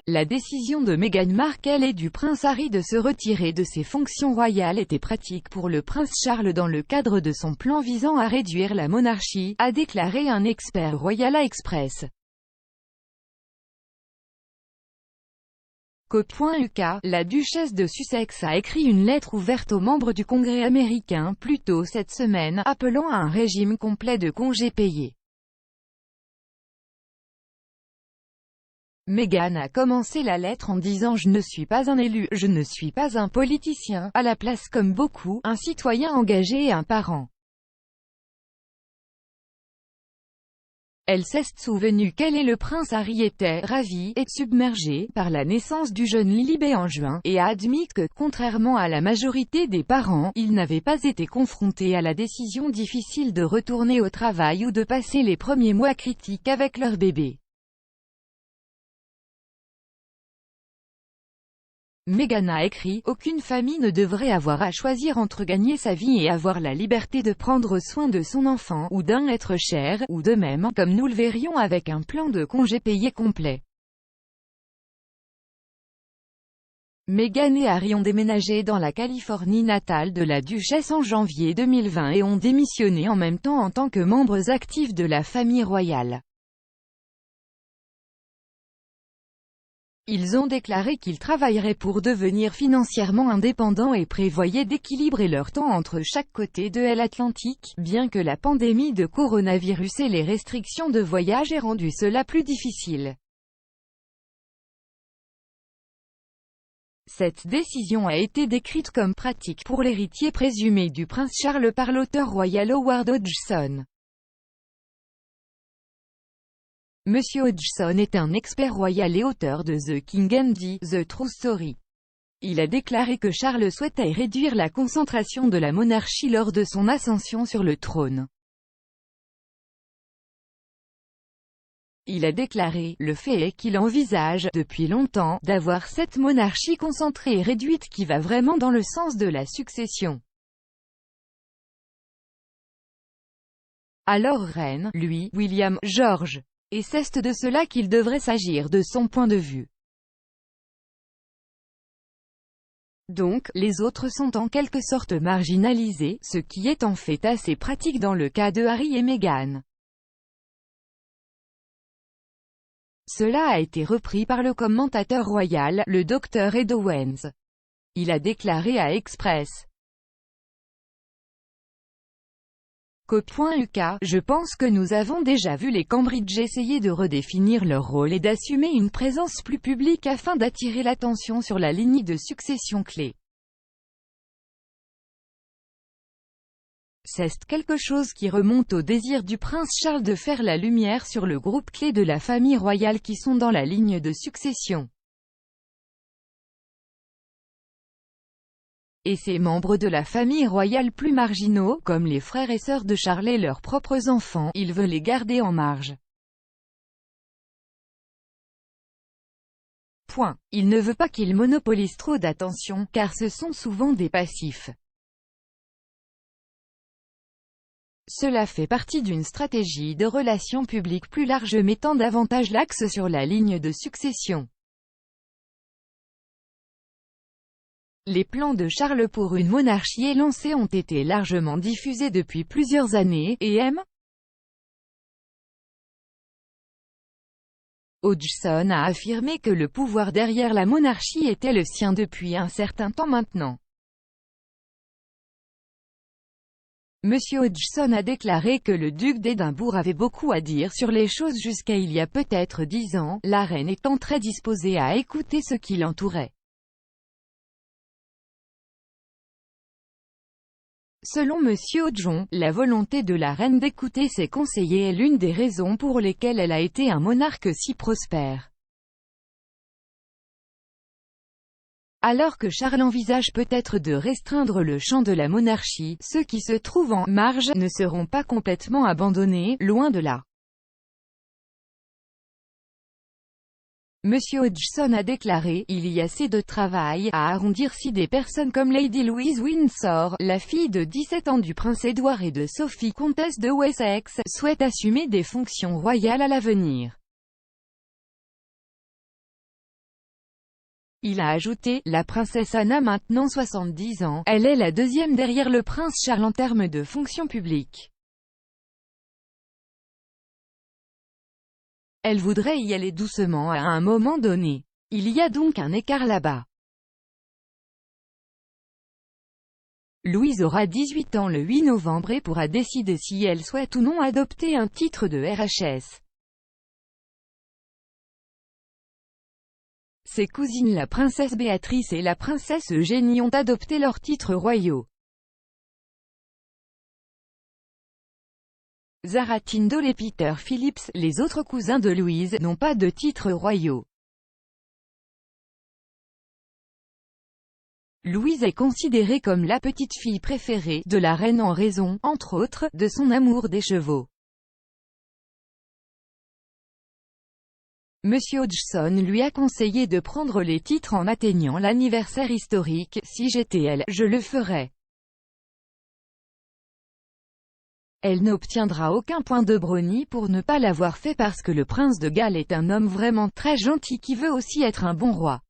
La décision de Meghan Markle et du prince Harry de se retirer de ses fonctions royales était pratique pour le prince Charles dans le cadre de son plan visant à réduire la monarchie, a déclaré un expert royal à Express. Co.uk, la duchesse de Sussex a écrit une lettre ouverte aux membres du Congrès américain plus tôt cette semaine, appelant à un régime complet de congés payés. Meghan a commencé la lettre en disant « Je ne suis pas un élu, je ne suis pas un politicien, à la place comme beaucoup, un citoyen engagé et un parent ». Elle s'est souvenue qu'elle et le prince Harry étaient « ravis » et « submergés » par la naissance du jeune Lilibet en juin, et a admis que, contrairement à la majorité des parents, ils n'avaient pas été confrontés à la décision difficile de retourner au travail ou de passer les premiers mois critiques avec leur bébé. Meghan a écrit « Aucune famille ne devrait avoir à choisir entre gagner sa vie et avoir la liberté de prendre soin de son enfant, ou d'un être cher, ou de même, comme nous le verrions avec un plan de congés payés complet. » Meghan et Harry ont déménagé dans la Californie natale de la duchesse en janvier 2020 et ont démissionné en même temps en tant que membres actifs de la famille royale. Ils ont déclaré qu'ils travailleraient pour devenir financièrement indépendants et prévoyaient d'équilibrer leur temps entre chaque côté de l'Atlantique, bien que la pandémie de coronavirus et les restrictions de voyage aient rendu cela plus difficile. Cette décision a été décrite comme pratique pour l'héritier présumé du prince Charles par l'auteur royal Howard Hodgson. Monsieur Hodgson est un expert royal et auteur de The King and The True Story. Il a déclaré que Charles souhaitait réduire la concentration de la monarchie lors de son ascension sur le trône. Il a déclaré « Le fait est qu'il envisage, depuis longtemps, d'avoir cette monarchie concentrée et réduite qui va vraiment dans le sens de la succession. » Alors reine, lui, William, George. Et c'est de cela qu'il devrait s'agir de son point de vue. Donc, les autres sont en quelque sorte marginalisés, ce qui est en fait assez pratique dans le cas de Harry et Meghan. Cela a été repris par le commentateur royal, le Dr Ed Owens. Il a déclaré à Express. Co.uk, je pense que nous avons déjà vu les Cambridge essayer de redéfinir leur rôle et d'assumer une présence plus publique afin d'attirer l'attention sur la ligne de succession clé. C'est quelque chose qui remonte au désir du prince Charles de faire la lumière sur le groupe clé de la famille royale qui sont dans la ligne de succession. Et ces membres de la famille royale plus marginaux, comme les frères et sœurs de Charles et leurs propres enfants, il veut les garder en marge. Point. Il ne veut pas qu'ils monopolisent trop d'attention, car ce sont souvent des passifs. Cela fait partie d'une stratégie de relations publiques plus large mettant davantage l'axe sur la ligne de succession. Les plans de Charles pour une monarchie élancée ont été largement diffusés depuis plusieurs années, et M. Hodgson a affirmé que le pouvoir derrière la monarchie était le sien depuis un certain temps maintenant. Monsieur Hodgson a déclaré que le duc d'Édimbourg avait beaucoup à dire sur les choses jusqu'à il y a peut-être 10 ans, la reine étant très disposée à écouter ce qui l'entourait. Selon Monsieur Hodgson, la volonté de la reine d'écouter ses conseillers est l'une des raisons pour lesquelles elle a été un monarque si prospère. Alors que Charles envisage peut-être de restreindre le champ de la monarchie, ceux qui se trouvent en marge ne seront pas complètement abandonnés, loin de là. Monsieur Hodgson a déclaré « Il y a assez de travail à arrondir si des personnes comme Lady Louise Windsor, la fille de 17 ans du prince Édouard et de Sophie comtesse de Wessex, souhaitent assumer des fonctions royales à l'avenir. » Il a ajouté, la princesse Anne a maintenant 70 ans, elle est la deuxième derrière le prince Charles en termes de fonction publique. Elle voudrait y aller doucement à un moment donné. Il y a donc un écart là-bas. Louise aura 18 ans le 8 novembre et pourra décider si elle souhaite ou non adopter un titre de RHS. Ses cousines la princesse Béatrice et la princesse Eugénie ont adopté leurs titres royaux. Zara Tindall et Peter Phillips, les autres cousins de Louise, n'ont pas de titres royaux. Louise est considérée comme la petite-fille préférée de la reine en raison, entre autres, de son amour des chevaux. Monsieur Hodgson lui a conseillé de prendre les titres en atteignant l'anniversaire historique. Si j'étais elle, je le ferais. Elle n'obtiendra aucun point de Brownie pour ne pas l'avoir fait parce que le prince de Galles est un homme vraiment très gentil qui veut aussi être un bon roi.